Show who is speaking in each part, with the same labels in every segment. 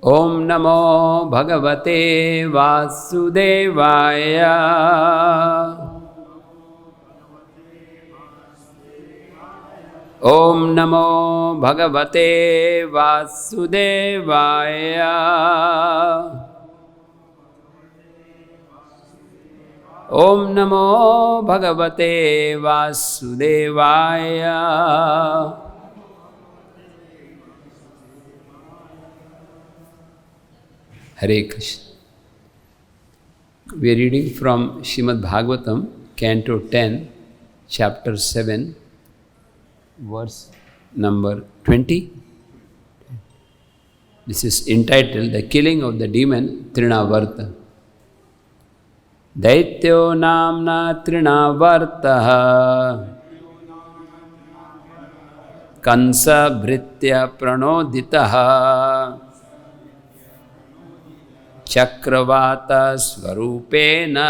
Speaker 1: ओम नमो भगवते वासुदेवाय। ओम नमो भगवते वासुदेवाय। ओम नमो भगवते वासुदेवाय। Hare Krishna. We are reading from Srimad Bhagavatam, Canto 10, Chapter 7, verse number 20. This is entitled The Killing of the Demon Trinavarta. Daityo namna Trinavartaha Kansa Bhritya Pranoditaha Chakravata Swarupena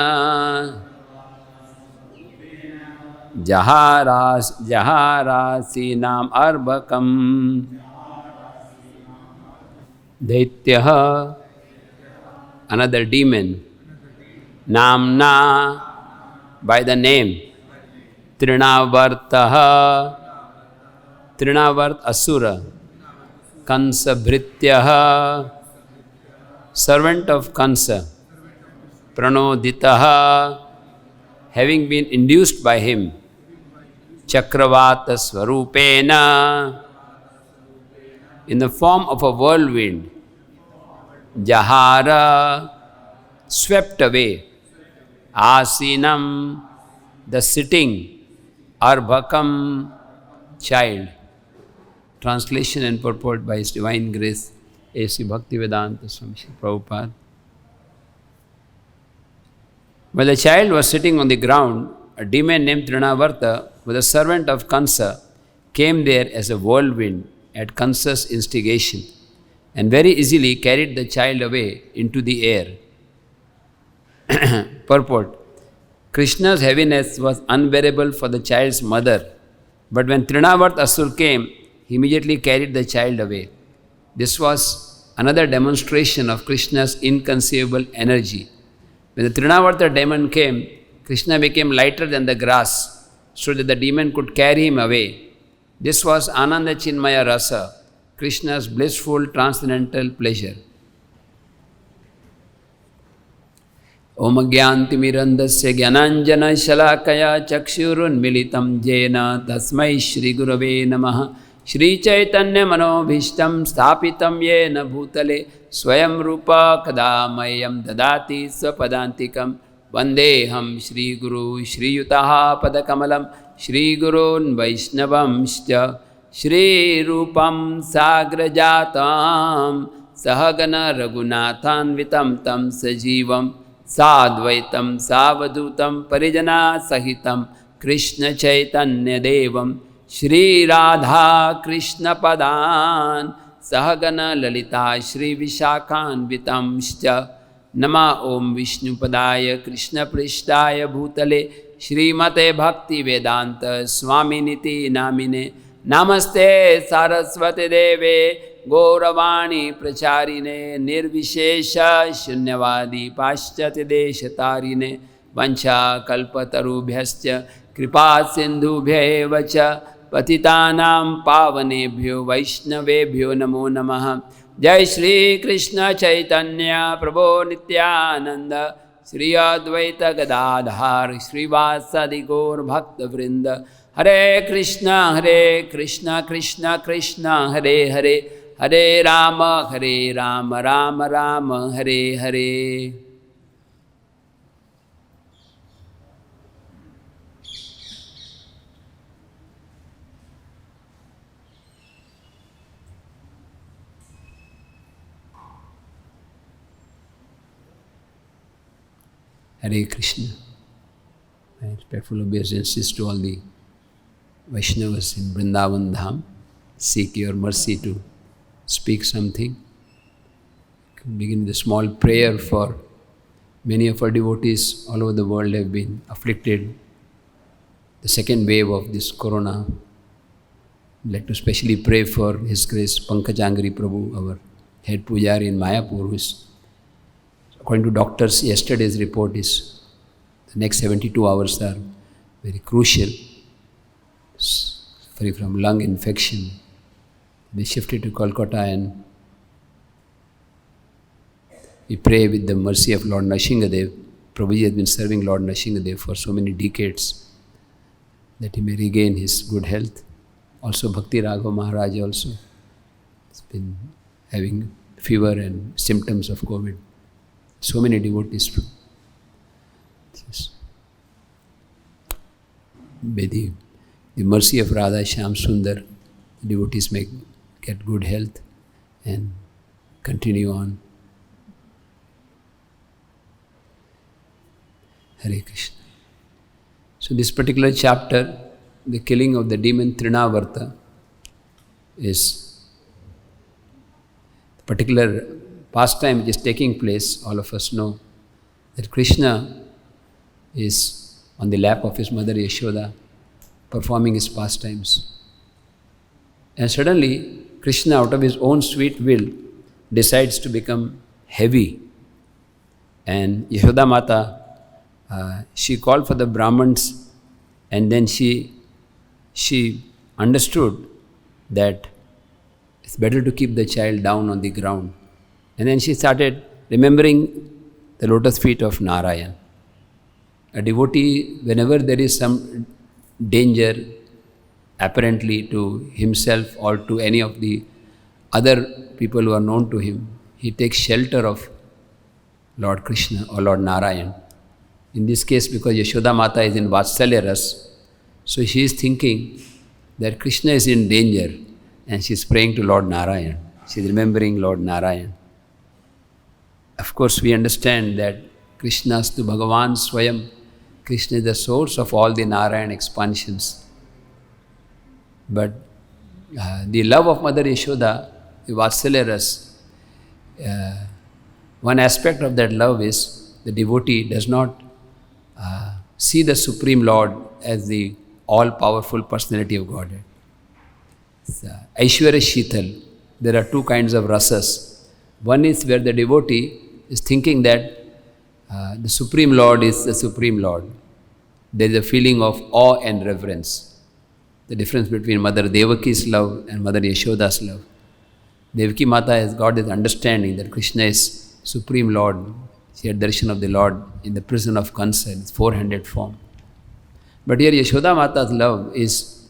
Speaker 1: Jaharasi Nam Arbakam. Daityaha, another demon. Namna, by the name. Trinavartaha, Trinavart Asura. Kansa Bhrityaha, servant of Kansa. Pranoditaha, having been induced by him. Chakravata Swarupena, in the form of a whirlwind. Jahara, swept away. Asinam, the sitting. Arbhakam, child. Translation and purport by His Divine Grace, A.C. Bhaktivedanta Swami Srila Prabhupada. While the child was sitting on the ground, a demon named Trinavarta, who was a servant of Kansa, came there as a whirlwind at Kansa's instigation and very easily carried the child away into the air. Purport: Krishna's heaviness was unbearable for the child's mother, but when Trinavarta Asur came, he immediately carried the child away. This was another demonstration of Krishna's inconceivable energy. When the Trinavarta demon came, Krishna became lighter than the grass, so that the demon could carry him away. This was Ananda Chinmaya Rasa, Krishna's blissful transcendental pleasure. Om Gyantimirandasya Gyananjana Shalakaya Chakshurunmilitam Jena Tasmai Shri Gurave Namaha. Shri Chaitanya Manobhishtam Sthapitam Yena Bhutale Swayam Rupa Kadamayam Dadati Swapadantikam Vandeham Shri Guru Shri Yutaha Padakamalam Shri Gurun Vaishnavamscha Shri Rupam Sagrajatam Sahagana Raghunathanvitam Tam Sajivam Sadvaitam Savadutam Parijana Sahitam Krishna Chaitanya Devam Shri Radha Krishna Padan Sahagana Lalita Shri Vishakhanvitamscha Nama Om Vishnu Padaya Krishna Prishtaya Bhutale Shri Mate Bhakti Vedanta Swaminiti Namine Namaste Saraswati Deve Gauravani Pracharine Nirvishesha Shunyavadi Paschati Deshatarine Vancha Kalpatarubhyascha Kripa Sindhubhya Vacha Patitanam Pavanebhyo Vaishnavebhyo Namo Namaha. Jai Shri Krishna Chaitanya Prabhu Nityananda Shri Advaita Gadadhar Shri Vasadi Gaur Bhakta Vrinda. Hare Krishna Krishna Krishna Hare Hare Hare Rama Rama Rama Hare Hare. Hare Krishna. My respectful obeisances to all the Vaishnavas in Vrindavan Dham. Seek your mercy to speak something. Begin with a small prayer for many of our devotees all over the world have been afflicted. The second wave of this corona. I'd like to specially pray for His Grace Pankajangri Prabhu, our head pujari in Mayapur, who is, according to doctors, yesterday's report is the next 72 hours are very crucial, free from lung infection. They shifted to Kolkata, and we pray with the mercy of Lord Nrsingadev. Prabhuji has been serving Lord Nrsingadev for so many decades that he may regain his good health. Also Bhakti Raghav Maharaj also has been having fever and symptoms of COVID. So many devotees. By the mercy of Radha Shyam Sundar, devotees may get good health and continue on. Hare Krishna. So this particular chapter, the killing of the demon Trinavarta, is the particular pastime which is taking place. All of us know that Krishna is on the lap of his mother Yashoda, performing his pastimes. And suddenly, Krishna, out of his own sweet will, decides to become heavy. And Yashoda Mata, she called for the Brahmins, and then she understood that it's better to keep the child down on the ground. And then she started remembering the lotus feet of Narayan. A devotee, whenever there is some danger apparently to himself or to any of the other people who are known to him, he takes shelter of Lord Krishna or Lord Narayan. In this case, because Yashoda Mata is in Vatsalya Ras, so she is thinking that Krishna is in danger and she is praying to Lord Narayan. She is remembering Lord Narayan. Of course, we understand that Krishna Astu Bhagavan Swayam. Krishna is the source of all the Narayan expansions. But the love of Mother Yashoda, the Vatsalya Ras, one aspect of that love is the devotee does not see the Supreme Lord as the all-powerful personality of Godhead. Aishwarya Sheetal, there are two kinds of rasas. One is where the devotee is thinking that the Supreme Lord is the Supreme Lord. There is a feeling of awe and reverence. The difference between Mother Devaki's love and Mother Yashoda's love. Devaki Mata has got this understanding that Krishna is Supreme Lord. She had darshan of the Lord in the prison of Kansa in his four-handed form. But here Yashoda Mata's love is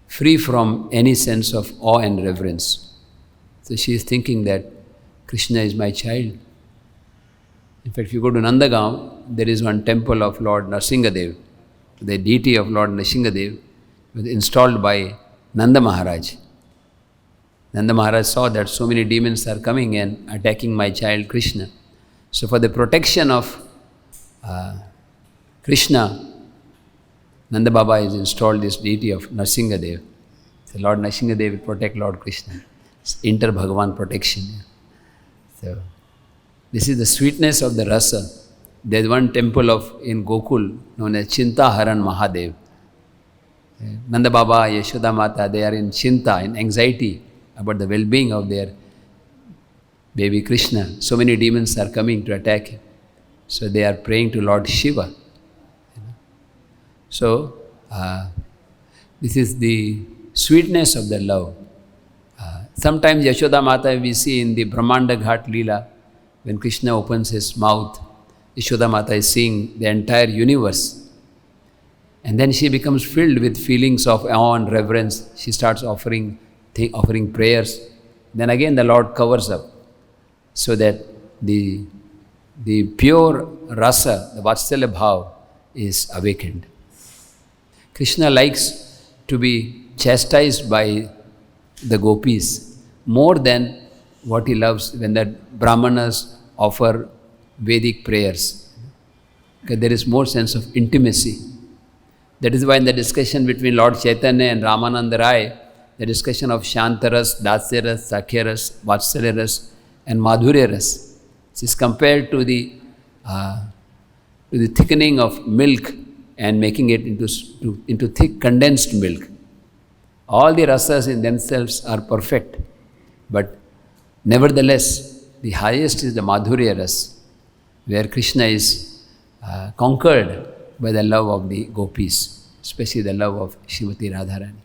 Speaker 1: free from any sense of awe and reverence. So she is thinking that Krishna is my child. In fact, if you go to Nandagaon, there is one temple of Lord Nrsingadev. The deity of Lord Nrsingadev was installed by Nanda Maharaj. Nanda Maharaj saw that so many demons are coming and attacking my child Krishna. So for the protection of Krishna, Nanda Baba has installed this deity of Nrsingadev. So Lord Nrsingadev will protect Lord Krishna. It's inter-Bhagavan protection. So this is the sweetness of the rasa. There is one temple in Gokul known as Chintaharan Mahadev. Nanda Baba, Yashoda Mata, they are in Chinta, in anxiety about the well-being of their baby Krishna. So many demons are coming to attack him. So they are praying to Lord Shiva. So this is the sweetness of the love. Sometimes Yashoda Mata we see in the Brahmanda Ghat Leela, when Krishna opens his mouth, Yashoda Mata is seeing the entire universe. And then she becomes filled with feelings of awe and reverence. She starts offering prayers. Then again the Lord covers up so that the pure rasa, the Vatsalya Bhav is awakened. Krishna likes to be chastised by the gopis more than what he loves when the Brahmanas offer Vedic prayers. Because there is more sense of intimacy. That is why in the discussion between Lord Chaitanya and Ramananda Rai, the discussion of Shantaras, Dasyaras, Sakyaras, Vatsalyaras and Madhuryaras is compared to the thickening of milk and making it into thick condensed milk. All the rasas in themselves are perfect, but Nevertheless, the highest is the Madhurya Ras, where Krishna is conquered by the love of the gopis, especially the love of Srimati Radharani.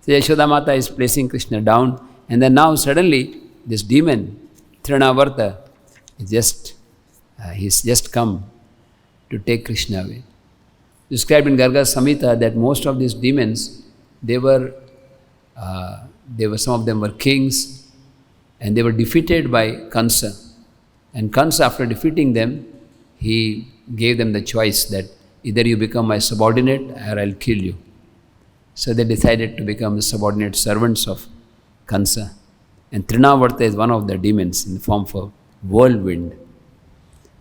Speaker 1: So Yashoda Mata is placing Krishna down, and then now suddenly this demon, Trinavarta, he's just come to take Krishna away. Described in Garga Samhita that most of these demons, some of them were kings, and they were defeated by Kansa. And Kansa, after defeating them, he gave them the choice that either you become my subordinate or I'll kill you. So they decided to become the subordinate servants of Kansa. And Trinavarta is one of the demons in the form of whirlwind.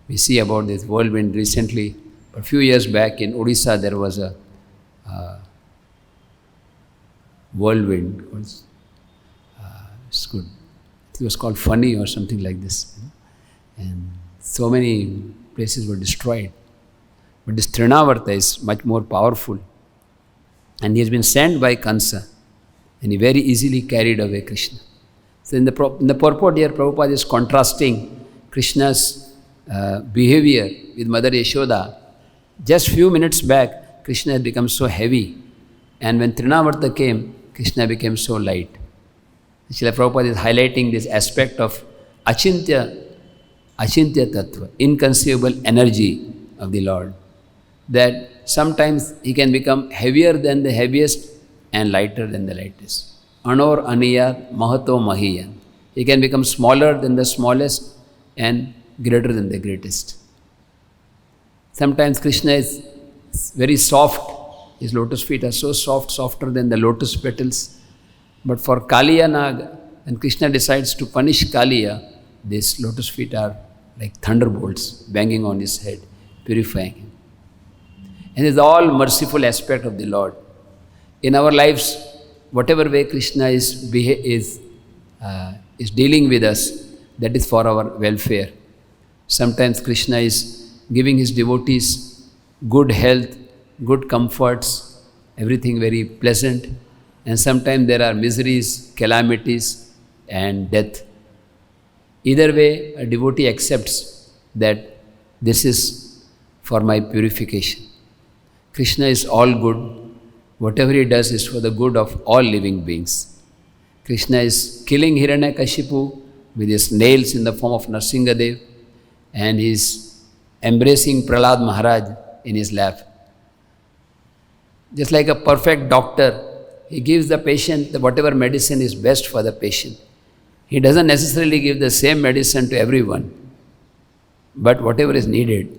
Speaker 1: We see about this whirlwind recently. A few years back in Odisha, there was a whirlwind. It's good. It was called Funny or something like this. And so many places were destroyed. But this Trinavarta is much more powerful. And he has been sent by Kansa. And he very easily carried away Krishna. So in the purport here, Prabhupada is contrasting Krishna's behavior with Mother Yashoda. Just few minutes back, Krishna had become so heavy. And when Trinavarta came, Krishna became so light. Srila Prabhupada is highlighting this aspect of Achintya Tattva, inconceivable energy of the Lord. That sometimes he can become heavier than the heaviest and lighter than the lightest. Anor Aniyat Mahato Mahiyan. He can become smaller than the smallest and greater than the greatest. Sometimes Krishna is very soft. His lotus feet are so soft, softer than the lotus petals. But for Kaliya Naga, when Krishna decides to punish Kaliya, these lotus feet are like thunderbolts banging on his head, purifying him. And it's all merciful aspect of the Lord. In our lives, whatever way Krishna is dealing with us, that is for our welfare. Sometimes Krishna is giving his devotees good health, good comforts, everything very pleasant. And sometimes there are miseries, calamities, and death. Either way, a devotee accepts that this is for my purification. Krishna is all good. Whatever he does is for the good of all living beings. Krishna is killing Hiranyakashipu with his nails in the form of Narsingadev, and he is embracing Prahlad Maharaj in his lap. Just like a perfect doctor, he gives the patient whatever medicine is best for the patient. He doesn't necessarily give the same medicine to everyone, but whatever is needed.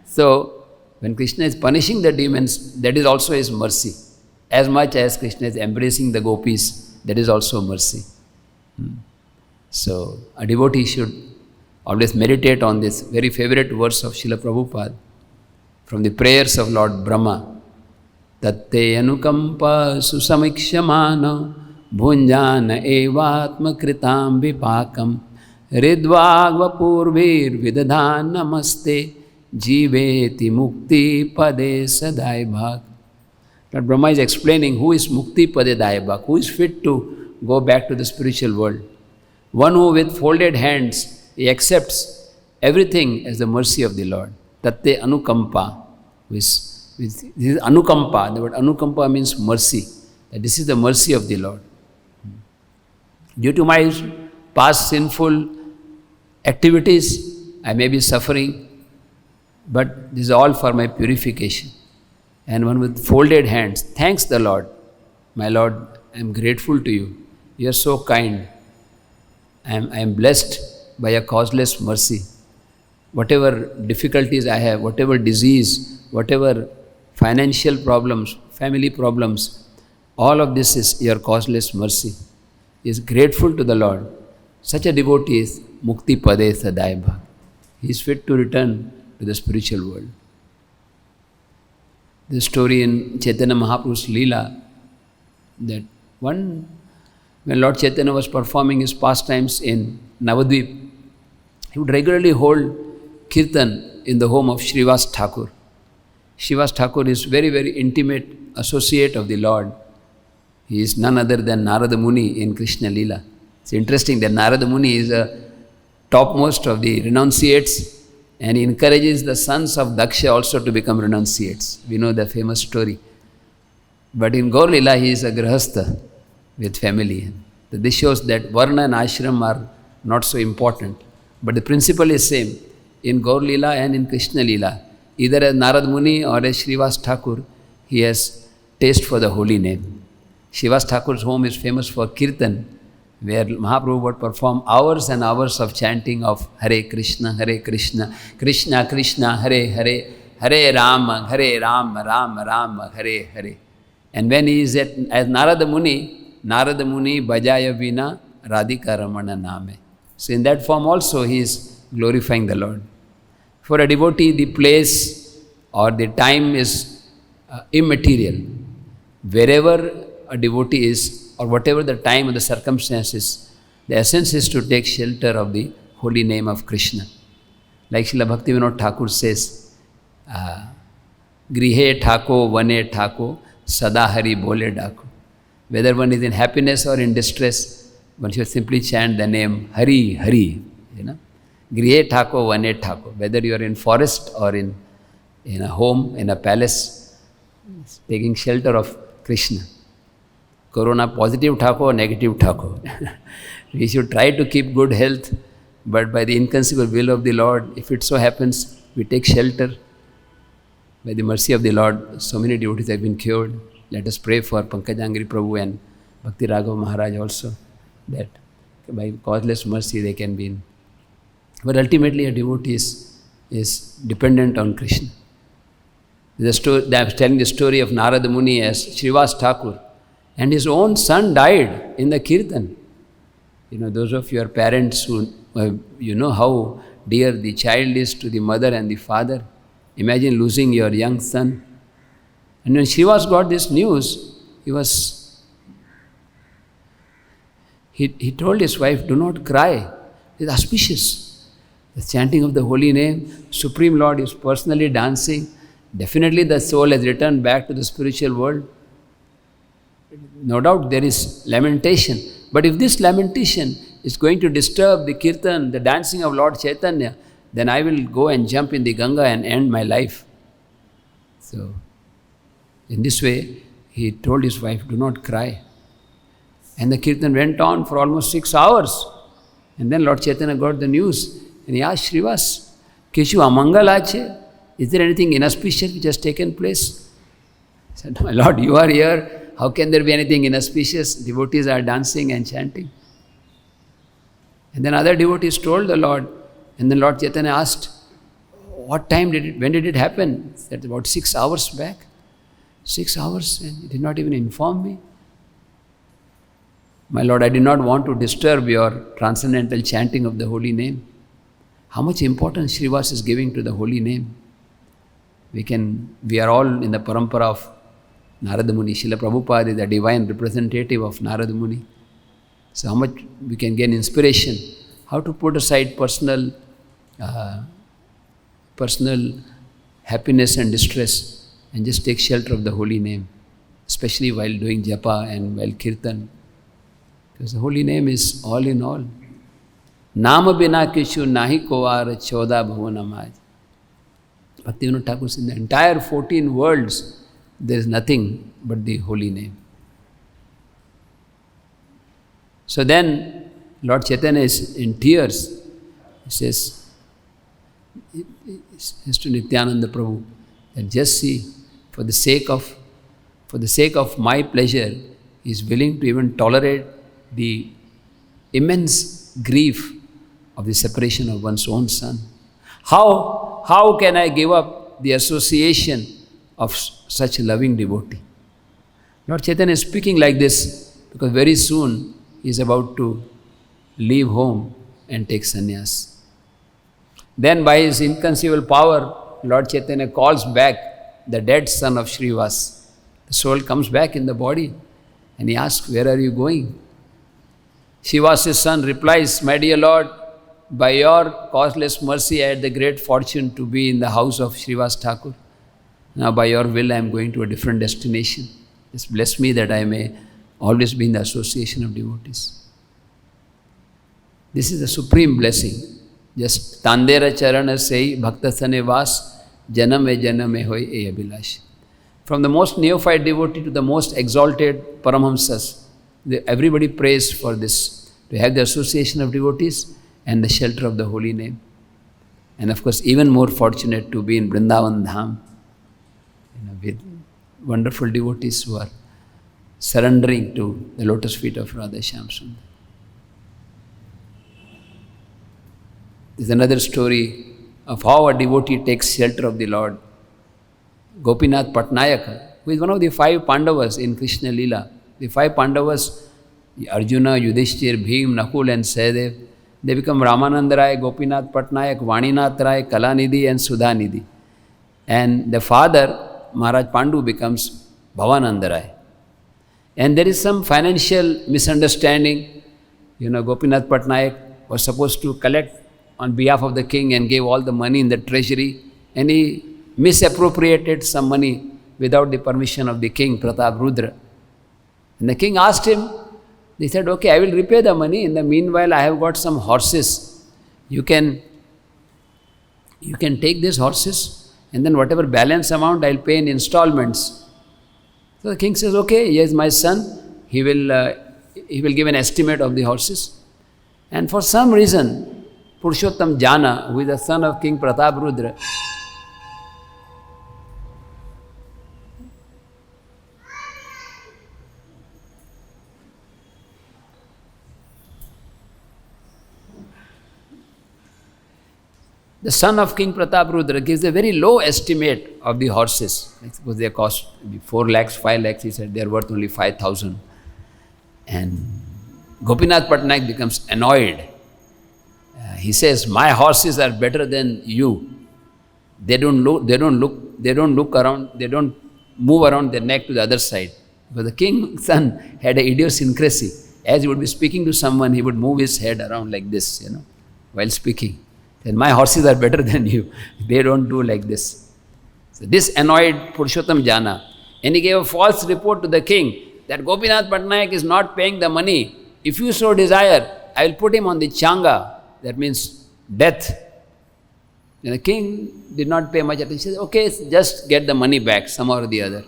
Speaker 1: So, when Krishna is punishing the demons, that is also his mercy. As much as Krishna is embracing the gopis, that is also mercy. So, a devotee should always meditate on this very favorite verse of Srila Prabhupada from the prayers of Lord Brahma. Tatte anukampa susamikshamana bhunjana evatma kritam vipakam ridvagva purvir vidadhan namaste jiveti mukti pade sadaibhak. Lord Brahma is explaining who is mukti pade daibhak, who is fit to go back to the spiritual world. One who with folded hands, he accepts everything as the mercy of the Lord. Tatte anukampa. This is anukampa. The word anukampa means mercy. That this is the mercy of the Lord. Due to my past sinful activities, I may be suffering, but this is all for my purification. And one with folded hands thanks the Lord. My Lord, I am grateful to you. You are so kind. I am blessed by a causeless mercy. Whatever difficulties I have, whatever disease, whatever financial problems, family problems, all of this is your causeless mercy. He is grateful to the Lord. Such a devotee is mukti pade sadaibha. He is fit to return to the spiritual world. The story in Chaitanya Mahaprabhu's Leela, that when Lord Chaitanya was performing his pastimes in Navadvip, he would regularly hold kirtan in the home of Srivas Thakur. Srivas Thakur is very, very intimate associate of the Lord. He is none other than Narada Muni in Krishna Leela. It's interesting that Narada Muni is a topmost of the renunciates, and he encourages the sons of Daksha also to become renunciates. We know the famous story. But in Gaur Lila, he is a grahastha with family. This shows that Varna and Ashram are not so important. But the principle is same in Gaur Lila and in Krishna Lila. Either as Narad Muni or as Srivas Thakur, he has taste for the holy name. Srivas Thakur's home is famous for Kirtan, where Mahaprabhu would perform hours and hours of chanting of Hare Krishna, Krishna Krishna, Hare Hare, Hare Rama, Rama Rama, Hare Hare. And when he is as Narada Muni Bhajaya Vina Radhika Ramana Name. So in that form also he is glorifying the Lord. For a devotee, the place or the time is immaterial. Wherever a devotee is, or whatever the time or the circumstances, the essence is to take shelter of the holy name of Krishna. Like Srila Bhaktivinoda Thakur says, Grihe Thako, Vane Thako, Sada Hari Bole Dako. Whether one is in happiness or in distress, one should simply chant the name Hari, Hari. Grihe Thako, Vane Thako. Whether you are in forest or in a home, in a palace, taking shelter of Krishna. Corona positive Thako, negative Thako. We should try to keep good health, but by the inconceivable will of the Lord, if it so happens, we take shelter. By the mercy of the Lord, so many devotees have been cured. Let us pray for Pankajangri Prabhu and Bhakti Raghav Maharaj also, that by causeless mercy they can be in. But ultimately a devotee is dependent on Krishna. I was telling the story of Narada Muni as Srivas Thakur, and his own son died in the Kirtan. Those of your parents who you know how dear the child is to the mother and the father. Imagine losing your young son. And when Srivas got this news, he told his wife, do not cry. It's auspicious. The chanting of the holy name, Supreme Lord is personally dancing. Definitely the soul has returned back to the spiritual world. No doubt there is lamentation. But if this lamentation is going to disturb the kirtan, the dancing of Lord Chaitanya, then I will go and jump in the Ganga and end my life. So, in this way, he told his wife, do not cry. And the kirtan went on for almost 6 hours. And then Lord Chaitanya got the news. And he asked Srivas, Keshu amangal ache? Is there anything inauspicious which has taken place? He said, my Lord, you are here. How can there be anything inauspicious? Devotees are dancing and chanting. And then other devotees told the Lord. And then Lord Chaitanya asked, when did it happen? He said, about 6 hours back. 6 hours, and you did not even inform me. My Lord, I did not want to disturb your transcendental chanting of the holy name. How much importance Srivas is giving to the holy name. We are all in the parampara of Narada Muni. Srila Prabhupada is the divine representative of Narada Muni. So how much we can gain inspiration, how to put aside personal happiness and distress and just take shelter of the holy name, especially while doing japa and while kirtan. Because the holy name is all in all. Nama bina kishu nahi kovar choda bhuvanamaj. Bhaktivinoda Thakur said, in the entire 14 worlds, there is nothing but the holy name. So then, Lord Chaitanya is in tears. He says to Nityananda Prabhu, that just see, for the sake of my pleasure, he is willing to even tolerate the immense grief of the separation of one's own son. How can I give up the association of such a loving devotee? Lord Chaitanya is speaking like this because very soon he is about to leave home and take sannyas. Then by his inconceivable power, Lord Chaitanya calls back the dead son of Srivas. The soul comes back in the body and he asks, where are you going? Srivas' son replies, my dear Lord, by your causeless mercy, I had the great fortune to be in the house of Srivas Thakur. Now by your will, I am going to a different destination. Just bless me that I may always be in the association of devotees. This is the supreme blessing. Just Tandera Charana Sei Bhakta Sane Vas Janame Hoy E Abhilash. From the most neophyte devotee to the most exalted Paramhamsas, everybody prays for this, to have the association of devotees and the shelter of the holy name. And of course, even more fortunate to be in Vrindavan Dham, with wonderful devotees who are surrendering to the lotus feet of Radha Shyam Sundar. There's another story of how a devotee takes shelter of the Lord. Gopinath Patnaik, who is one of the 5 Pandavas in Krishna Leela. The 5 Pandavas, Arjuna, Yudhishthir, Bhim, Nakul and Sahadev, they become Ramananda Rai, Gopinath Patnaik, Vaninath Rai, Kalanidhi and Sudhanidhi. And the father, Maharaj Pandu, becomes Bhavananda Rai. And there is some financial misunderstanding. Gopinath Patnaik was supposed to collect on behalf of the king and gave all the money in the treasury, and he misappropriated some money without the permission of the king, Pratap Rudra. And the king asked him, he said, okay, I will repay the money. In the meanwhile, I have got some horses. You can take these horses, and then whatever balance amount I will pay in installments. So the king says, okay, he is my son. He will give an estimate of the horses. And for some reason, Purushottam Jana, who is the son of King Pratap Rudra, the son of King Pratap Rudra gives a very low estimate of the horses. I suppose they cost maybe 4 lakhs, 5 lakhs. He said they are worth only 5,000. And Gopinath Patnaik becomes annoyed. He says, my horses are better than you. They don't look around, they don't move around their neck to the other side. But the king's son had an idiosyncrasy. As he would be speaking to someone, he would move his head around like this, while speaking. And my horses are better than you. They don't do like this. So this annoyed Purushottam Jana. And he gave a false report to the king that Gopinath Patnaik is not paying the money. If you so desire, I will put him on the changa. That means death. And the king did not pay much attention. He said, okay, just get the money back somehow or the other.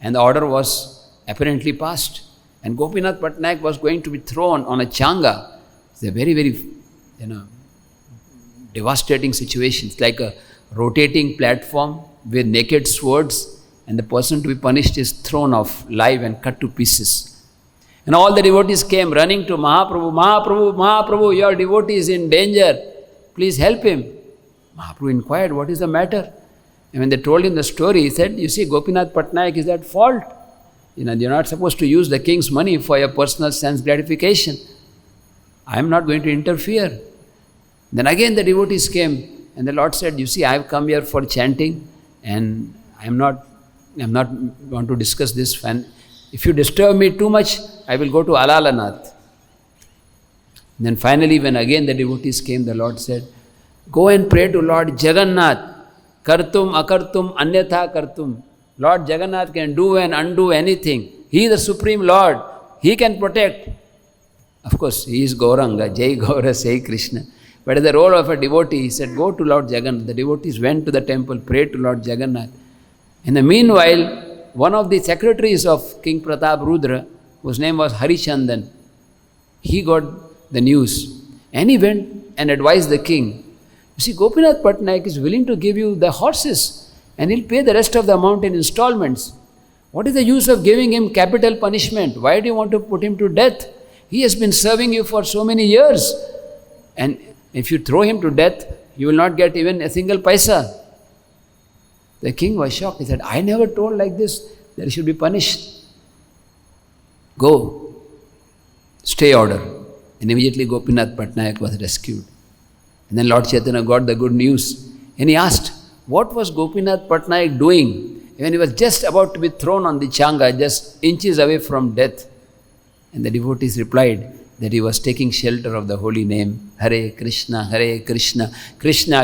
Speaker 1: And the order was apparently passed. And Gopinath Patnaik was going to be thrown on a changa. It's a very, very, devastating situation. It's like a rotating platform with naked swords, and the person to be punished is thrown off live and cut to pieces. And all the devotees came running to Mahaprabhu, Mahaprabhu, Mahaprabhu, your devotee is in danger. Please help him. Mahaprabhu inquired, what is the matter? And when they told him the story, he said, you see, Gopinath Patnaik is at fault. You're not supposed to use the king's money for your personal sense gratification. I am not going to interfere. Then again the devotees came, and the Lord said, you see, I have come here for chanting, and I am not want to discuss this. If you disturb me too much, I will go to Alalanath. Then finally, when again the devotees came, the Lord said, go and pray to Lord Jagannath. Kartum, akartum, anyatha kartum. Lord Jagannath can do and undo anything. He is the Supreme Lord. He can protect. Of course, he is Gauranga, Jai Gaura, Sai Krishna. But as the role of a devotee, he said, go to Lord Jagannath. The devotees went to the temple, prayed to Lord Jagannath. In the meanwhile, one of the secretaries of King Pratap Rudra, whose name was Harichandan, he got the news. And he went and advised the king. You see, Gopinath Patnaik is willing to give you the horses, and he'll pay the rest of the amount in installments. What is the use of giving him capital punishment? Why do you want to put him to death? He has been serving you for so many years. And if you throw him to death, you will not get even a single paisa. The king was shocked. He said, I never told like this that he should be punished. Go. Stay order. And immediately Gopinath Patnaik was rescued. And then Lord Chaitanya got the good news. And he asked, what was Gopinath Patnaik doing when he was just about to be thrown on the changa, just inches away from death? And the devotees replied that he was taking shelter of the holy name, Hare Krishna, Krishna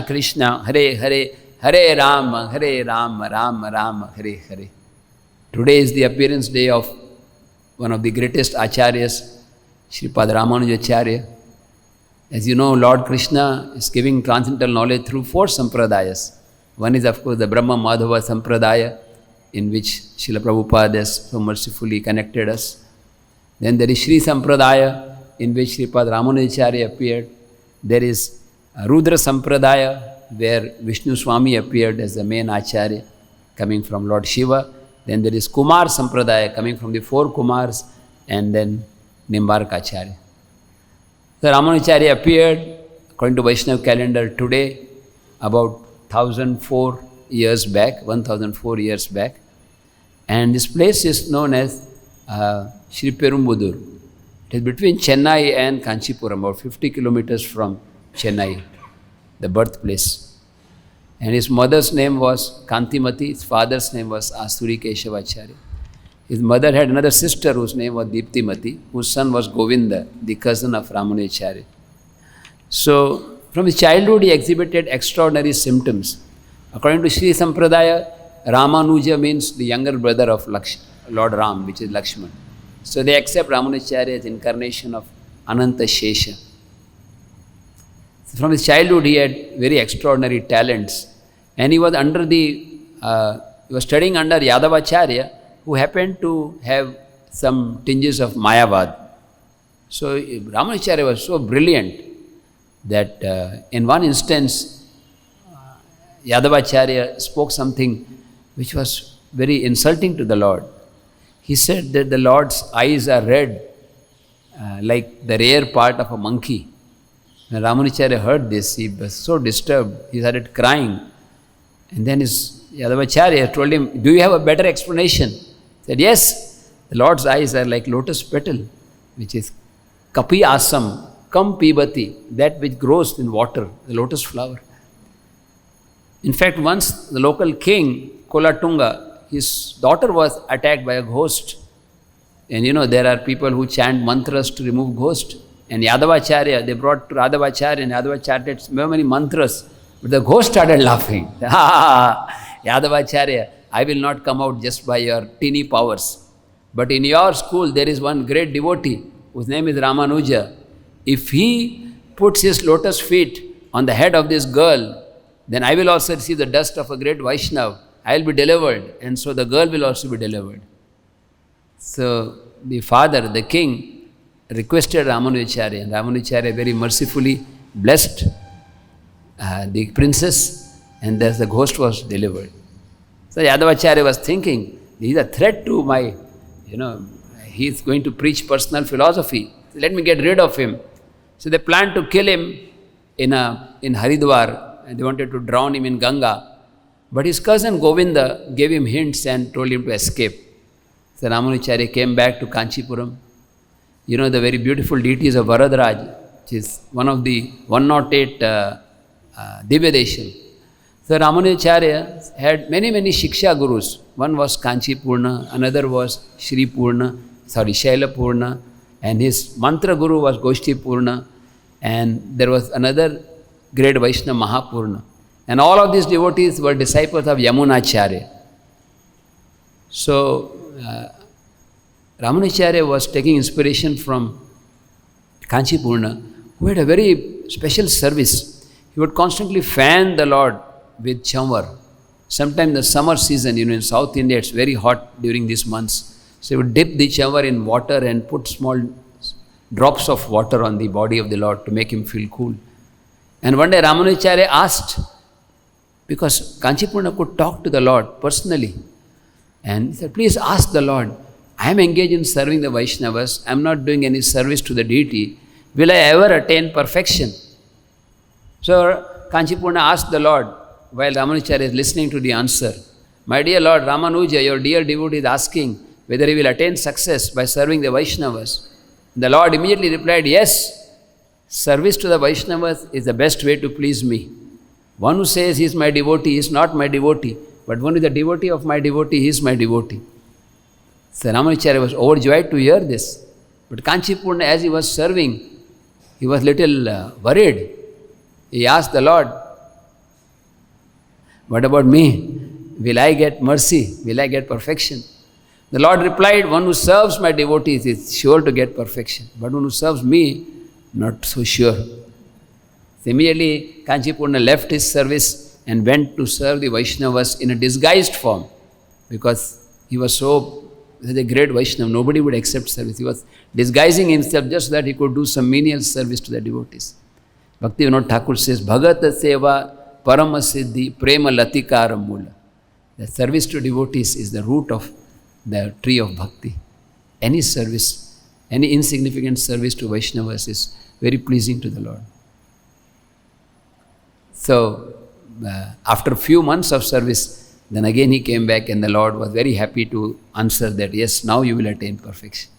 Speaker 1: Krishna, Hare Hare, Hare Rama, Rama Rama, Hare Hare. Today is the appearance day of one of the greatest acharyas, Sripad Ramanujacharya. As you know, Lord Krishna is giving transcendental knowledge through 4 sampradayas. One is, of course, the Brahma Madhava Sampradaya, in which Srila Prabhupada has so mercifully connected us. Then there is Sri Sampradaya, in which Sripad Ramanujacharya appeared. There is Rudra Sampradaya, where Vishnu Swami appeared as the main Acharya, coming from Lord Shiva. Then there is Kumar Sampradaya, coming from the 4 Kumars, and then Nimbarka Acharya. So Ramanujacharya appeared, according to Vaishnava calendar, today, about 1004 years back, 1004 years back. And this place is known as Sri Perumbudur. It is between Chennai and Kanchipuram, about 50 kilometers from Chennai, the birthplace. And his mother's name was Kantimati, his father's name was Asuri Keshavacharya. His mother had another sister whose name was Diptimati, whose son was Govinda, the cousin of Ramanujacharya. So, from his childhood he exhibited extraordinary symptoms. According to Sri Sampradaya, Ramanuja means the younger brother of Lord Ram, which is Lakshman. So they accept Ramanujacharya as incarnation of Ananta Shesha. So from his childhood he had very extraordinary talents. And he was studying under Yadavacharya, who happened to have some tinges of Mayavad. So Ramanujacharya was so brilliant that in one instance, Yadavacharya spoke something which was very insulting to the Lord. He said that the Lord's eyes are red, like the rear part of a monkey. When Ramanujacharya heard this, he was so disturbed, he started crying. And then his Yadavacharya told him, do you have a better explanation? He said, yes, the Lord's eyes are like lotus petal, which is kapi asam, kam pibati, that which grows in water, the lotus flower. In fact, once the local king, Kolatunga, his daughter was attacked by a ghost. And you know, there are people who chant mantras to remove ghost. And Yadavacharya, they brought to Yadavacharya, and Yadavacharya chanted so many mantras. But the ghost started laughing. Yadavacharya, I will not come out just by your teeny powers. But in your school, there is one great devotee whose name is Ramanuja. If he puts his lotus feet on the head of this girl, then I will also receive the dust of a great Vaishnava. I will be delivered, and so the girl will also be delivered. So the father, the king, requested Ramanujacharya, and Ramanujacharya very mercifully blessed the princess, and thus the ghost was delivered. So Yadavacharya was thinking, he is a threat to my, he is going to preach personal philosophy. Let me get rid of him. So they planned to kill him in Haridwar, and they wanted to drown him in Ganga. But his cousin Govinda gave him hints and told him to escape. So Ramanujacharya came back to Kanchipuram. You know the very beautiful deities of Varadaraj, which is one of the 108 Divyadesham. So Ramanujacharya had many Shiksha Gurus. One was Kanchipurna, another was Shaila Purna, and his mantra guru was Goshti Purna, and there was another great Vaishnava Mahapurna. And all of these devotees were disciples of Yamunacharya. So Ramanujacharya was taking inspiration from Kanchipurna, who had a very special service. He would constantly fan the Lord with chamvar. Sometimes in the summer season, in South India, it's very hot during these months. So he would dip the chamvar in water and put small drops of water on the body of the Lord to make him feel cool. And one day Ramanujacharya asked, because Kanchipurna could talk to the Lord personally. And he said, please ask the Lord, I am engaged in serving the Vaishnavas, I am not doing any service to the deity. Will I ever attain perfection? So Kanchipurna asked the Lord, while Ramanujacharya is listening to the answer, my dear Lord Ramanuja, your dear devotee is asking whether he will attain success by serving the Vaishnavas. The Lord immediately replied, yes, service to the Vaishnavas is the best way to please me. One who says he is my devotee is not my devotee, but one is the devotee of my devotee, he is my devotee. So Ramanujacharya was overjoyed to hear this. But Kanchipurna, as he was serving, he was little worried. He asked the Lord, what about me? Will I get mercy? Will I get perfection? The Lord replied, one who serves my devotees is sure to get perfection. But one who serves me, not so sure. So immediately Kanchipurna left his service and went to serve the Vaishnavas in a disguised form, because he was such a great Vaishnava, nobody would accept service. He was disguising himself just so that he could do some menial service to the devotees. Bhakti Vinod Thakur says, Bhagat Seva Parama Siddhi Prema Latikara Mula. The service to devotees is the root of the tree of bhakti. Any service, any insignificant service to Vaishnavas is very pleasing to the Lord. So, after a few months of service, then again he came back and the Lord was very happy to answer that, yes, now you will attain perfection.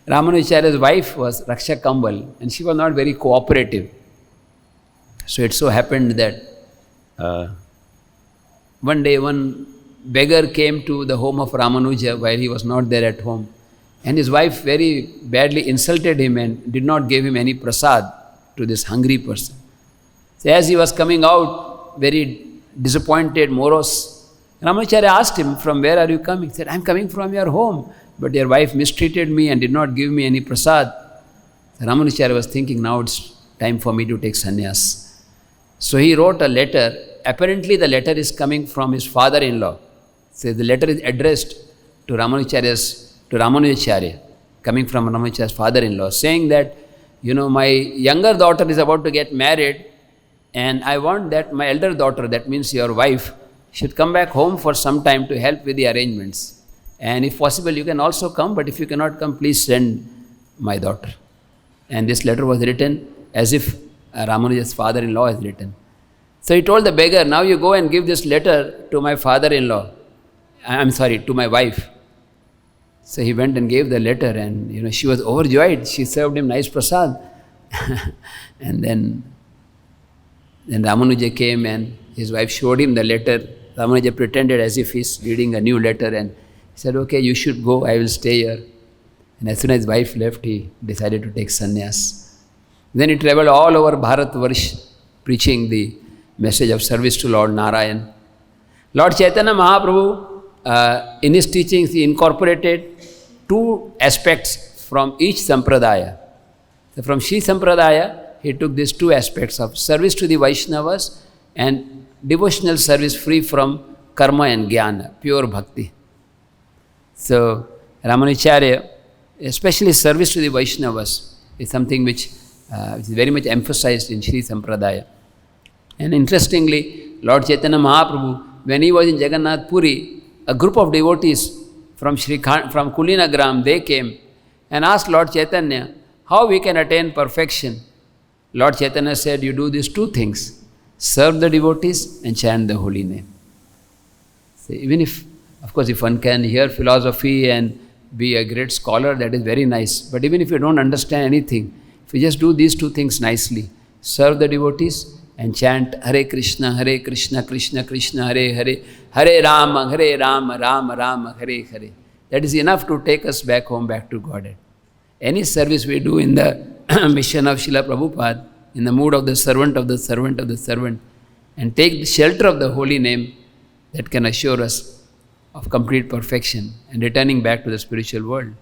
Speaker 1: Ramanujacharya's wife was Raksha Kambal, and she was not very cooperative. So it so happened that one day one beggar came to the home of Ramanuja while he was not there at home. And his wife very badly insulted him and did not give him any prasad to this hungry person. So as he was coming out, very disappointed, morose, Ramanujacharya asked him, from where are you coming? He said, I am coming from your home, but your wife mistreated me and did not give me any prasad. So Ramanujacharya was thinking, now it's time for me to take sannyas. So he wrote a letter. Apparently the letter is coming from his father-in-law. So the letter is addressed to Ramanujacharya, coming from Ramanujacharya's father-in-law, saying that, my younger daughter is about to get married, and I want that my elder daughter, that means your wife, should come back home for some time to help with the arrangements. And if possible, you can also come, but if you cannot come, please send my daughter. And this letter was written as if Ramanuja's father-in-law has written. So he told the beggar, now you go and give this letter to my father-in-law. To my wife. So he went and gave the letter, and she was overjoyed. She served him nice prasad. And then Ramanuja came and his wife showed him the letter. Ramanuja pretended as if he's reading a new letter, and he said, okay, you should go, I will stay here. And as soon as his wife left, he decided to take sannyas. Then he traveled all over Bharatvarsh preaching the message of service to Lord Narayan. Lord Chaitanya Mahaprabhu, in his teachings, he incorporated two aspects from each sampradaya. So from Sri Sampradaya, he took these two aspects of service to the Vaishnavas and devotional service free from karma and jnana, pure bhakti. So Ramanujacharya, especially service to the Vaishnavas, is something which is very much emphasized in Sri Sampradaya. And interestingly, Lord Chaitanya Mahaprabhu, when he was in Jagannath Puri, a group of devotees from Kulinagram, they came and asked Lord Chaitanya how we can attain perfection. Lord Chaitanya said, you do these two things, serve the devotees and chant the holy name. So even if, of course, if one can hear philosophy and be a great scholar, that is very nice. But even if you don't understand anything, if you just do these two things nicely, serve the devotees and chant Hare Krishna, Krishna Krishna, Hare Hare, Hare Rama, Rama Rama, Hare Hare. That is enough to take us back home, back to Godhead. Any service we do in the mission of Srila Prabhupada, in the mood of the servant of the servant of the servant, and take the shelter of the holy name, that can assure us of complete perfection and returning back to the spiritual world.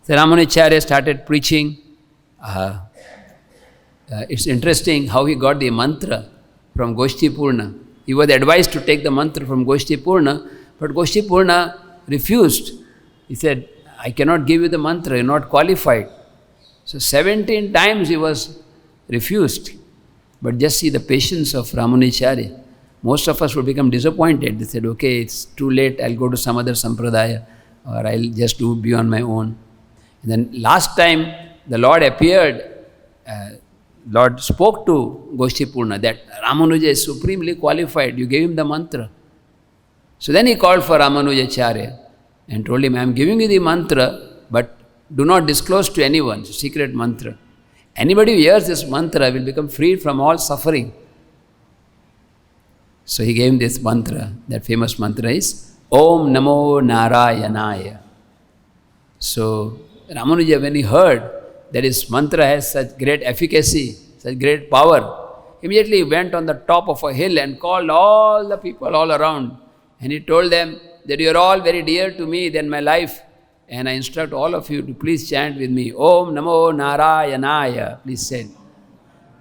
Speaker 1: So Ramanujacharya started preaching. It's interesting how he got the mantra from Goshti Purna. He was advised to take the mantra from Goshti Purna, but Goshti Purna refused. He said, I cannot give you the mantra, you're not qualified. So 17 times he was refused. But just see the patience of Ramanujacharya. Most of us would become disappointed. They said, okay, it's too late, I'll go to some other sampradaya, or I'll just do be on my own. And then last time the Lord appeared, Lord spoke to Goshti Purna that Ramanuja is supremely qualified. You gave him the mantra. So then he called for Ramanujacharya and told him, I am giving you the mantra, but do not disclose to anyone. It's a secret mantra. Anybody who hears this mantra will become freed from all suffering. So he gave him this mantra. That famous mantra is Om Namo Narayanaya. So Ramanuja, when he heard that his mantra has such great efficacy, such great power, immediately he went on the top of a hill and called all the people all around. And he told them that you are all very dear to me than my life. And I instruct all of you to please chant with me, Om Namo Narayanaya. Please say.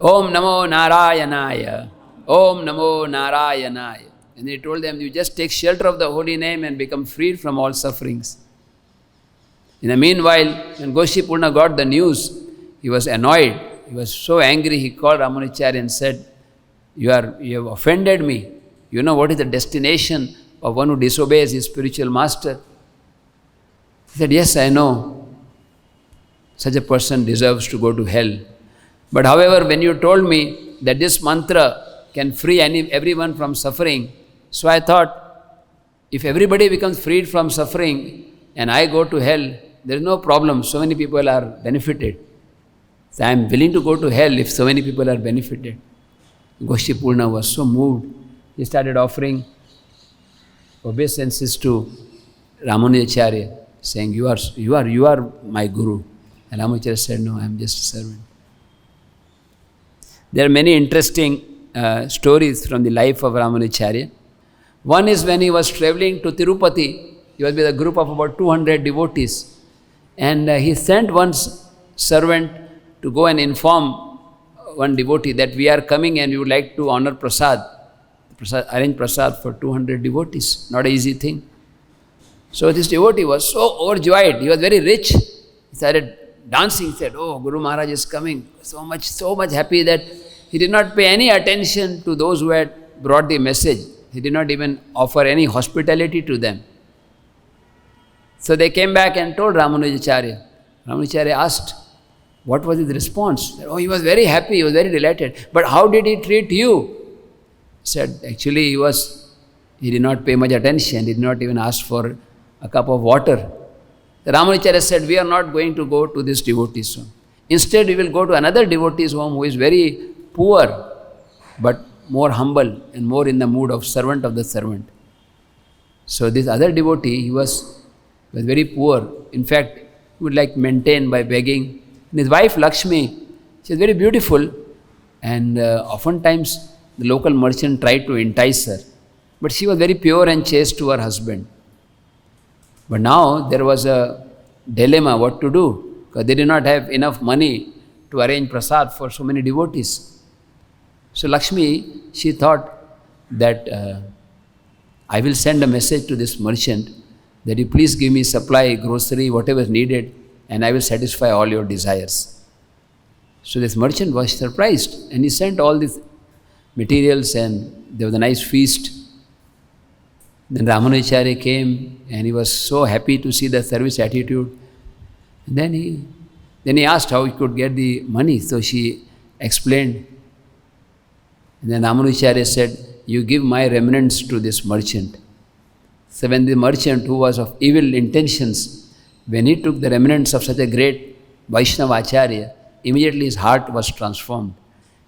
Speaker 1: Om Namo Narayanaya. Om Namo Narayanaya. And he told them, you just take shelter of the holy name and become freed from all sufferings. In the meanwhile, when Goshi Purna got the news, he was annoyed. He was so angry, he called Ramanujacharya and said, you have offended me. You know what is the destination of one who disobeys his spiritual master? He said, yes, I know. Such a person deserves to go to hell. But however, when you told me that this mantra can free everyone from suffering, so I thought, if everybody becomes freed from suffering and I go to hell, there is no problem. So many people are benefited. So I am willing to go to hell if so many people are benefited. Goshi Purna was so moved. He started offering obeisances to Ramanujacharya, saying, you are my guru. And Ramanujacharya said, no, I am just a servant. There are many interesting stories from the life of Ramanujacharya. One is when he was traveling to Tirupati, he was with a group of about 200 devotees. And he sent one servant to go and inform one devotee that we are coming and we would like to honor prasad. Arrange prasad for 200 devotees. Not an easy thing. So this devotee was so overjoyed. He was very rich. He started dancing. He said, oh, Guru Maharaj is coming. So much happy that he did not pay any attention to those who had brought the message. He did not even offer any hospitality to them. So they came back and told Ramanujacharya. Ramanujacharya asked, what was his response? Oh, he was very happy, he was very delighted. But how did he treat you? He said, actually he did not pay much attention, he did not even ask for a cup of water. The Ramanujacharya said, we are not going to go to this devotee's home. Instead, we will go to another devotee's home who is very poor, but more humble and more in the mood of servant of the servant. So this other devotee, he was very poor. In fact, he would like maintain by begging. And his wife Lakshmi, she is very beautiful, and oftentimes the local merchant tried to entice her. But she was very pure and chaste to her husband. But now there was a dilemma what to do, because they did not have enough money to arrange prasad for so many devotees. So Lakshmi, she thought that I will send a message to this merchant that you please give me supply, grocery, whatever is needed, and I will satisfy all your desires. So this merchant was surprised, and he sent all these materials, and there was a nice feast. Then Ramanujacharya came, and he was so happy to see the service attitude. And then he asked how he could get the money, so she explained. And then Ramanujacharya said, you give my remnants to this merchant. So when the merchant, who was of evil intentions, when he took the remnants of such a great Vaishnava Acharya, immediately his heart was transformed,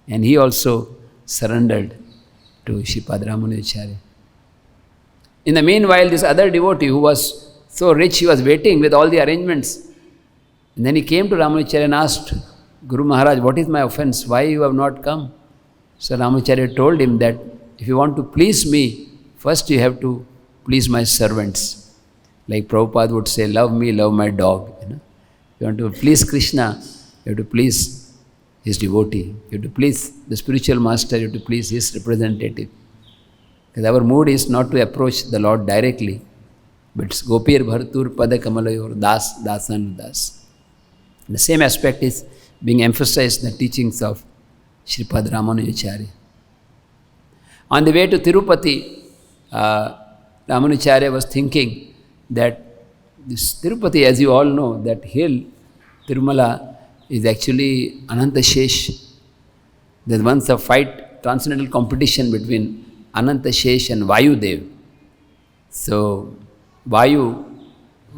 Speaker 1: and he also surrendered to Shripad Ramanujacharya. In the meanwhile, this other devotee who was so rich, he was waiting with all the arrangements. And then he came to Ramanujacharya and asked, Guru Maharaj, what is my offense? Why you have not come? So Ramanujacharya told him that if you want to please me, first you have to please my servants. Like Prabhupada would say, love me, love my dog. If you want to please Krishna, you have to please his devotee. You have to please the spiritual master, you have to please his representative. Because our mood is not to approach the Lord directly, but it's Gopir Bhartur Pada Kamalayor Das Dasan Das. The same aspect is being emphasized in the teachings of Shripad Ramanujacharya. On the way to Tirupati, Ramanujacharya was thinking that this Tirupati, as you all know, that hill, Tirumala, is actually Anantashesh. There was once a fight, transcendental competition between Anantashesh and Vayudev. So Vayu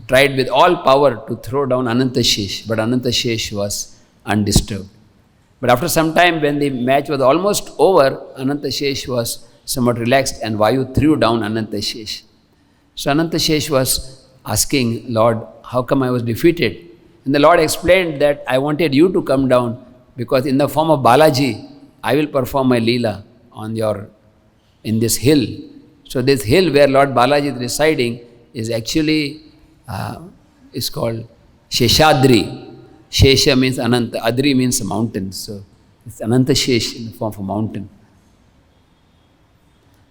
Speaker 1: tried with all power to throw down Anantashesh, but Anantashesh was undisturbed. But after some time, when the match was almost over, Anantashesh was somewhat relaxed and Vayu threw down Anantashesh. So Anantashesh was asking, Lord, how come I was defeated? And the Lord explained that I wanted you to come down because in the form of Balaji, I will perform my Leela in this hill. So this hill where Lord Balaji is residing is actually called Sheshadri. Shesha means Ananta, Adri means mountain. So It's Anantashesh in the form of a mountain.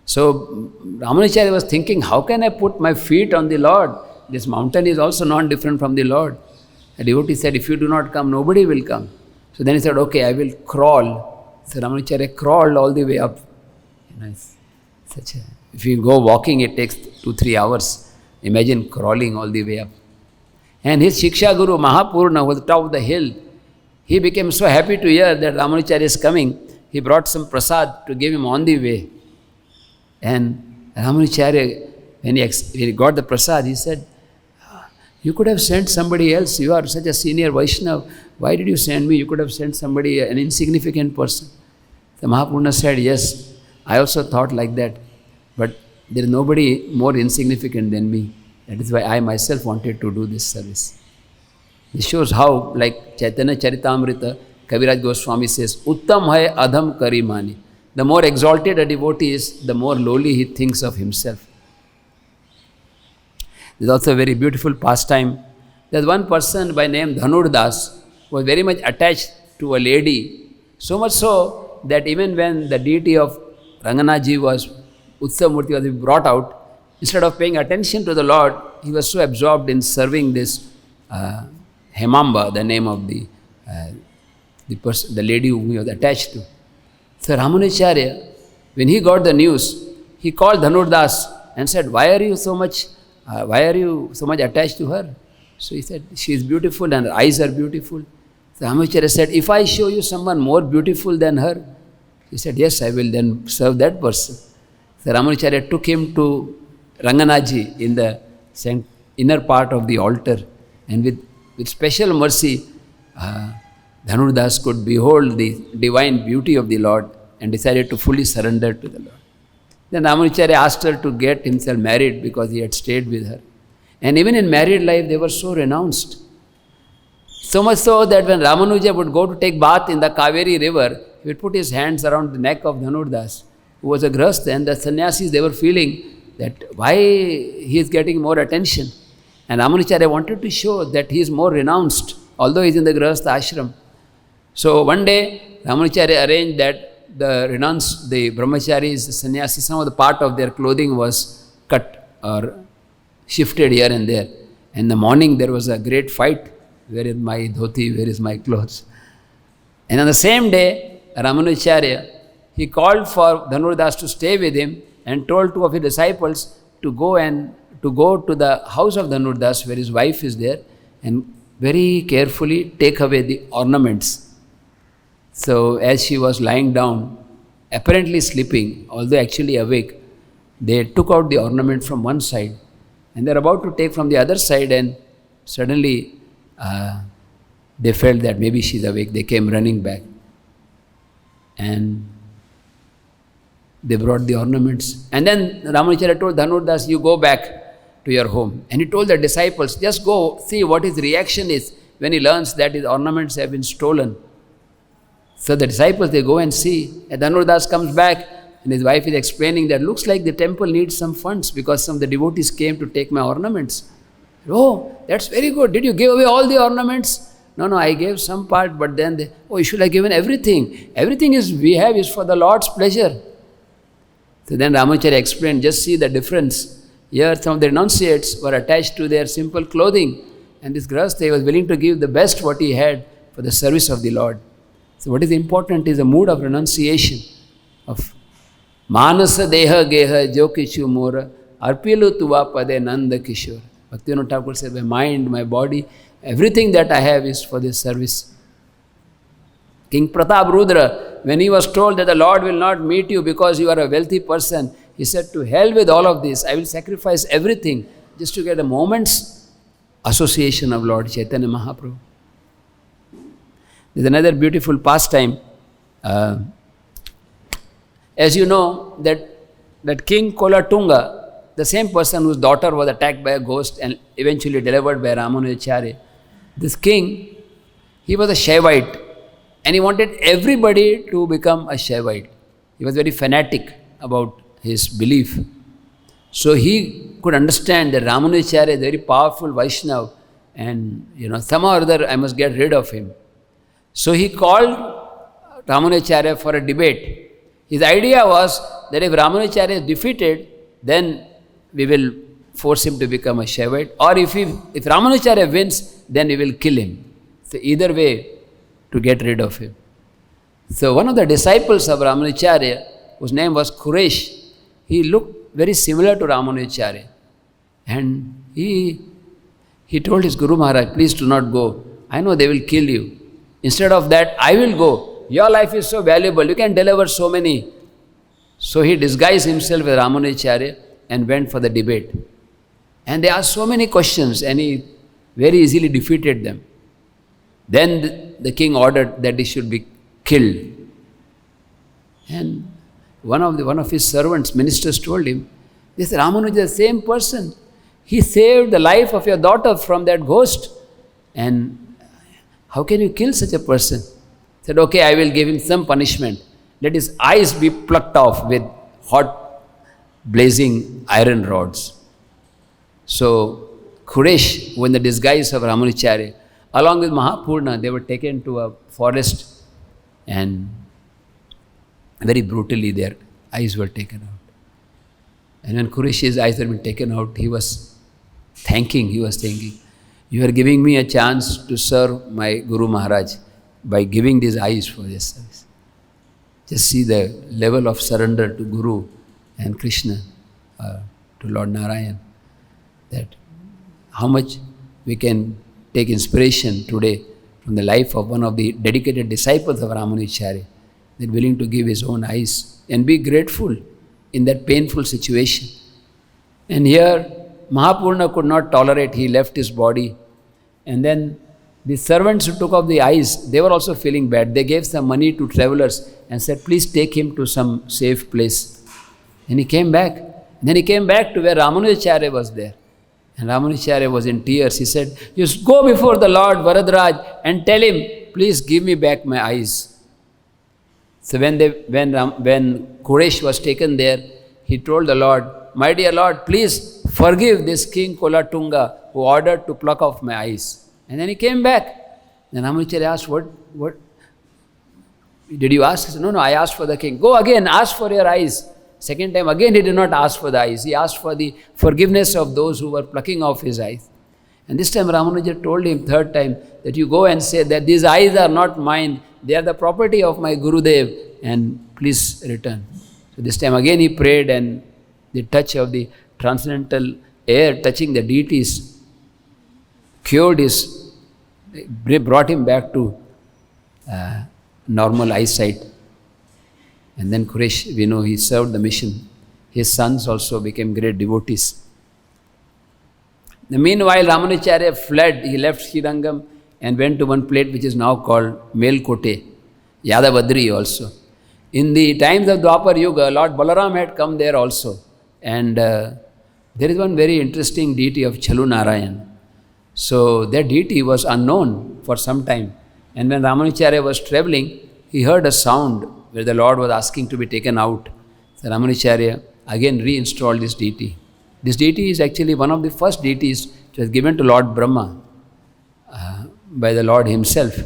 Speaker 1: So Ramanujacharya was thinking, how can I put my feet on the Lord? This mountain is also not different from the Lord. A devotee said, if you do not come, nobody will come. So then he said, okay, I will crawl. So Ramanujacharya crawled all the way up. If you go walking, it takes 2-3 hours. Imagine crawling all the way up. And his Shiksha Guru, Mahapurna, was top of the hill. He became so happy to hear that Ramanujacharya is coming. He brought some prasad to give him on the way. And Ramanujacharya, when he got the prasad, he said, you could have sent somebody else. You are such a senior Vaishnava. Why did you send me? You could have sent somebody, an insignificant person. The Mahapurna said, yes, I also thought like that. But there is nobody more insignificant than me. That is why I myself wanted to do this service. This shows how, like Chaitanya Charitamrita, Kaviraj Goswami says, Uttam hai adham kari mani. The more exalted a devotee is, the more lowly he thinks of himself. There is also a very beautiful pastime. There is one person by name Dhanur Das who was very much attached to a lady. So much so that even when the deity of Ranganaji was, Utsav Murti was brought out, instead of paying attention to the Lord, he was so absorbed in serving this Hemamba, the name of the lady whom he was attached to. So Ramanujacharya, when he got the news, he called Dhanur Das and said, why are you so much attached to her? So he said, she is beautiful and her eyes are beautiful. So Ramanujacharya said, if I show you someone more beautiful than her, he said, yes, I will then serve that person. So Ramanujacharya took him to Ranganaji in the inner part of the altar, and with special mercy, Dhanur Das could behold the divine beauty of the Lord and decided to fully surrender to the Lord. Then Ramanujacharya asked her to get himself married because he had stayed with her. And even in married life, they were so renounced. So much so that when Ramanuja would go to take bath in the Kaveri river, he would put his hands around the neck of Dhanur Das, who was a grahastha, and the sannyasis, they were feeling that why he is getting more attention. And Ramanujacharya wanted to show that he is more renounced, although he is in the grahastha ashram. So one day, Ramanujacharya arranged that the brahmacharis, the sannyasis, some of the part of their clothing was cut or shifted here and there. In the morning, there was a great fight. Where is my dhoti? Where is my clothes? And on the same day, Ramanujacharya, he called for Dhanur Das to stay with him and told 2 of his disciples to go to the house of Dhanur Das where his wife is there and very carefully take away the ornaments. So as she was lying down, apparently sleeping, although actually awake, they took out the ornament from one side and they are about to take from the other side, and suddenly they felt that maybe she is awake. They came running back and they brought the ornaments. And then Ramanujacharya told Dhanur Das, you go back to your home. And he told the disciples, just go see what his reaction is when he learns that his ornaments have been stolen. So the disciples, they go and see. And Dhanur Das comes back and his wife is explaining that looks like the temple needs some funds because some of the devotees came to take my ornaments. Oh, that's very good. Did you give away all the ornaments? No, I gave some part, but then you should have given everything. Everything we have is for the Lord's pleasure. So then Ramanujacharya explained, just see the difference. Here some of the renunciates were attached to their simple clothing, and this grahastha was willing to give the best what he had for the service of the Lord. So what is important is a mood of renunciation, of manasa deha geha jo kichu mora arpilu tuva pade nanda kishore. Bhaktivinoda Thakur said, my mind, my body, everything that I have is for this service. King Pratap Rudra, when he was told that the Lord will not meet you because you are a wealthy person, he said, to hell with all of this, I will sacrifice everything just to get a moment's association of Lord Chaitanya Mahaprabhu. There is another beautiful pastime. As you know, that King Kolatunga, the same person whose daughter was attacked by a ghost and eventually delivered by Ramanujacharya, this king, he was a Shaivite and he wanted everybody to become a Shaivite. He was very fanatic about his belief. So he could understand that Ramanujacharya is a very powerful Vaishnava and somehow or other I must get rid of him. So he called Ramanujacharya for a debate. His idea was that if Ramanujacharya is defeated, then we will force him to become a Shaivite, or if Ramanujacharya wins, then we will kill him. So either way, to get rid of him. So one of the disciples of Ramanujacharya, whose name was Quresh, he looked very similar to Ramanujacharya. And he told his Guru Maharaj, please do not go. I know they will kill you. Instead of that, I will go. Your life is so valuable. You can deliver so many. So he disguised himself with Ramanujacharya and went for the debate. And they asked so many questions and he very easily defeated them. Then the king ordered that he should be killed. And one of his servants, ministers, told him, this Ramanuja is the same person. He saved the life of your daughter from that ghost. And how can you kill such a person? He said, okay, I will give him some punishment. Let his eyes be plucked off with hot, blazing iron rods. So, Quresh, who in the disguise of Ramanujacharya, along with Mahapurna, they were taken to a forest and very brutally their eyes were taken out. And when Quresh's eyes had been taken out, he was thinking, you are giving me a chance to serve my Guru Maharaj by giving these eyes for this service. Just see the level of surrender to Guru and Krishna, to Lord Narayan, that how much we can take inspiration today from the life of one of the dedicated disciples of Ramanujacharya, that willing to give his own eyes and be grateful in that painful situation. And here, Mahapurna could not tolerate, he left his body. And then the servants who took off the eyes, they were also feeling bad. They gave some money to travelers and said, please take him to some safe place. And he came back. And then he came back to where Ramanujacharya was there. And Ramanujacharya was in tears. He said, you go before the Lord Varadraj and tell him, please give me back my eyes. So when Quresh was taken there, he told the Lord, my dear Lord, please forgive this King Kolatunga who ordered to pluck off my eyes. And then he came back. Then Ramanujacharya asked, what did you ask? He said, no, I asked for the king. Go again, ask for your eyes. Second time, again he did not ask for the eyes. He asked for the forgiveness of those who were plucking off his eyes. And this time Ramanuja told him, third time, that you go and say that these eyes are not mine. They are the property of my Gurudev, and please return. So this time again he prayed, and the touch of the transcendental air touching the deities brought him back to normal eyesight. And then Quresh, we know he served the mission. His sons also became great devotees. Meanwhile, Ramanujacharya fled. He left Srirangam and went to one place which is now called Melkote, Yadavadri also. In the times of Dwapar Yuga, Lord Balaram had come there also. And there is one very interesting deity of Chalu Narayan. So that deity was unknown for some time. And when Ramanujacharya was traveling, he heard a sound where the Lord was asking to be taken out. So Ramanujacharya again reinstalled this deity. This deity is actually one of the first deities which was given to Lord Brahma by the Lord himself.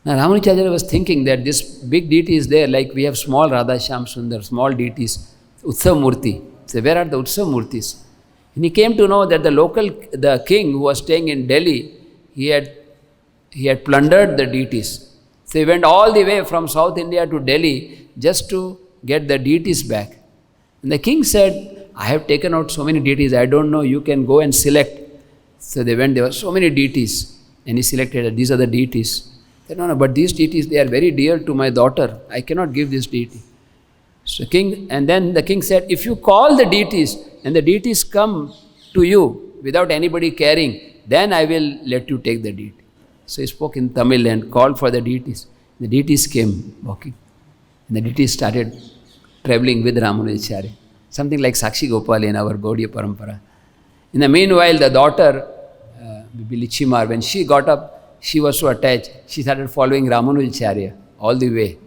Speaker 1: Now Ramanujacharya was thinking that this big deity is there, like we have small Radha Shyam Sundar, small deities, Utsav Murti. So where are the Utsav Murtis? And he came to know that the king who was staying in Delhi, he had plundered the deities. So he went all the way from South India to Delhi just to get the deities back. And the king said, I have taken out so many deities, I don't know, you can go and select. So they went, there were so many deities. And he selected that these are the deities. He said, no, but these deities, they are very dear to my daughter. I cannot give this deity. So then the king said, if you call the deities and the deities come to you without anybody caring, then I will let you take the deity. So he spoke in Tamil and called for the deities. The deities came walking. And the deities started traveling with Ramanujacharya. Something like Sakshi Gopal in our Gaudiya Parampara. In the meanwhile, the daughter, Lichimar, when she got up, she was so attached, she started following Ramanujacharya all the way.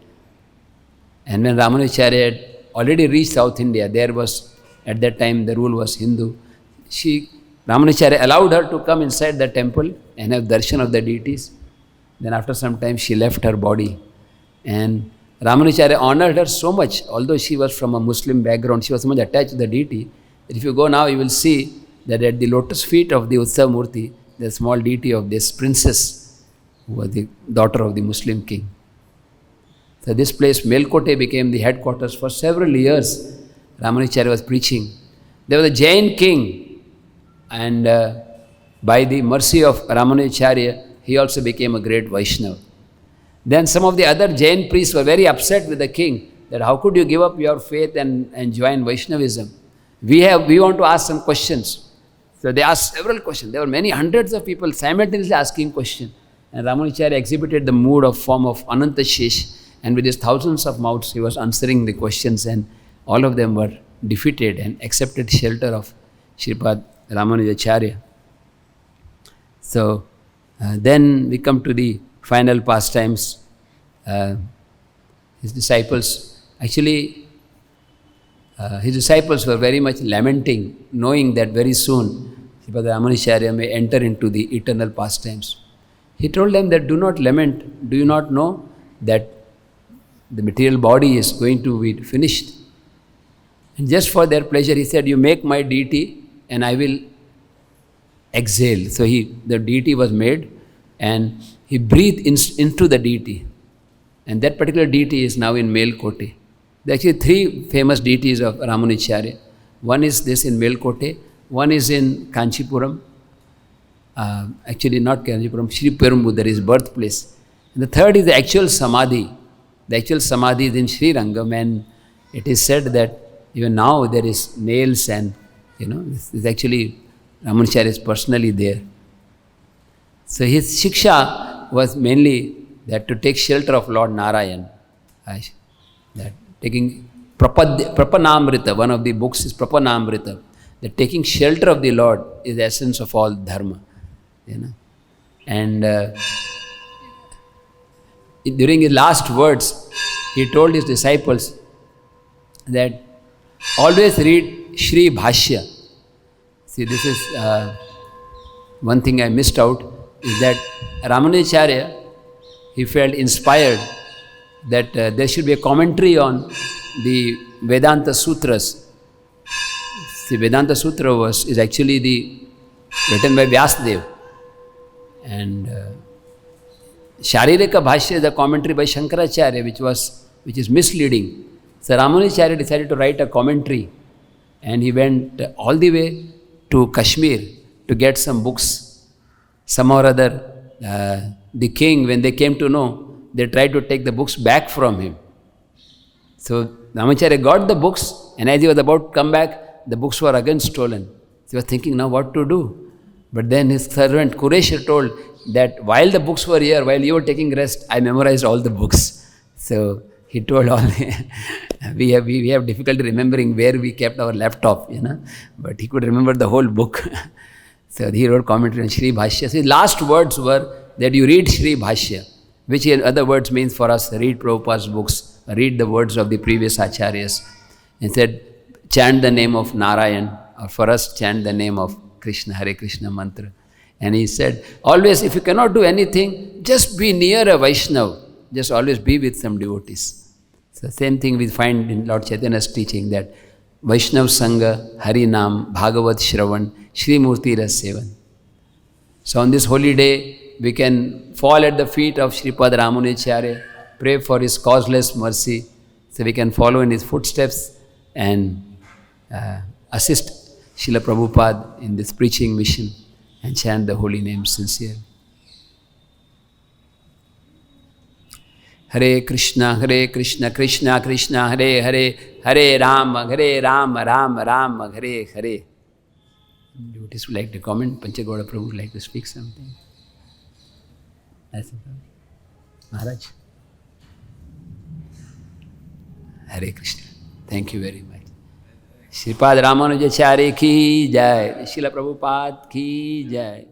Speaker 1: And when Ramanujacharya had already reached South India, there was, at that time the rule was Hindu, Ramanujacharya allowed her to come inside the temple and have darshan of the deities. Then after some time she left her body And Ramanujacharya honored her so much, although she was from a Muslim background, she was so much attached to the deity, that if you go now, you will see that at the lotus feet of the Utsav Murti, the small deity of this princess, who was the daughter of the Muslim king. So this place, Melkote, became the headquarters for several years. Ramanujacharya was preaching. There was a Jain king, and by the mercy of Ramanujacharya, he also became a great Vaishnava. Then some of the other Jain priests were very upset with the king, that how could you give up your faith and join Vaishnavism? We want to ask some questions. So they asked several questions. There were many hundreds of people simultaneously asking questions. And Ramanujacharya exhibited the mood of form of Ananta Shesh, and with his thousands of mouths, he was answering the questions, and all of them were defeated and accepted shelter of Shripad Ramanujacharya. So then we come to the final pastimes. His disciples were very much lamenting, knowing that very soon Sripad Ramanujacharya may enter into the eternal pastimes. He told them that do not lament. Do you not know that the material body is going to be finished? And just for their pleasure, he said, you make my deity and I will exhale. So the deity was made and he breathed into the deity. And that particular deity is now in Melkote. There are actually three famous deities of Ramanujacharya. One is this in Melkote, one is in Kanchipuram, actually not Kanchipuram, Sri Perumbudur, his birthplace. And the third is the actual Samadhi. The actual Samadhi is in Sri Rangam, and it is said that even now there is nails and, this is actually Ramanujacharya is personally there. So his shiksha was mainly that to take shelter of Lord Narayan. That taking Prapanamrita, one of the books is Prapanamrita. That taking shelter of the Lord is the essence of all dharma. And during his last words, he told his disciples that always read Shri Bhashya. See, this is one thing I missed out, is that Ramanujacharya, he felt inspired that there should be a commentary on the Vedanta Sutras. See, Vedanta Sutra is actually written by Vyasadeva. And Sharirika Bhashya is a commentary by Shankaracharya, which is misleading. So Ramanujacharya decided to write a commentary, and he went all the way to Kashmir to get some books. Somehow or other, the king, when they came to know, they tried to take the books back from him. So Ramanujacharya got the books, and as he was about to come back, the books were again stolen. So he was thinking now what to do. But then his servant Kureshar told that while the books were here, while you were taking rest, I memorized all the books. So he told all, we have difficulty remembering where we kept our laptop, but he could remember the whole book. So he wrote commentary on Shri Bhashya. So his last words were that you read Shri Bhashya, which in other words means for us, read Prabhupada's books, read the words of the previous acharyas. And said, chant the name of Narayan, or for us, chant the name of Krishna, Hare Krishna mantra. And he said, always, if you cannot do anything, just be near a Vaishnava. Just always be with some devotees. So same thing we find in Lord Chaitanya's teaching, that Vaishnav Sangha, Hari Nam, Bhagavat Shravan, Shri Murti Ras Sevan. So on this holy day, we can fall at the feet of Shripad Ramanujacharya, pray for his causeless mercy, so we can follow in his footsteps and assist Srila Prabhupada in this preaching mission and chant the holy name sincerely. Hare Krishna, Krishna Krishna, Hare Hare, Hare Rama, Rama Rama, Hare Hare. Devotees would like to comment. Panchagauda Prabhu would like to speak something. Maharaj. Hare Krishna. Thank you very much. Shripad Ramanujacharya ki jai. Srila Prabhupada ki jai.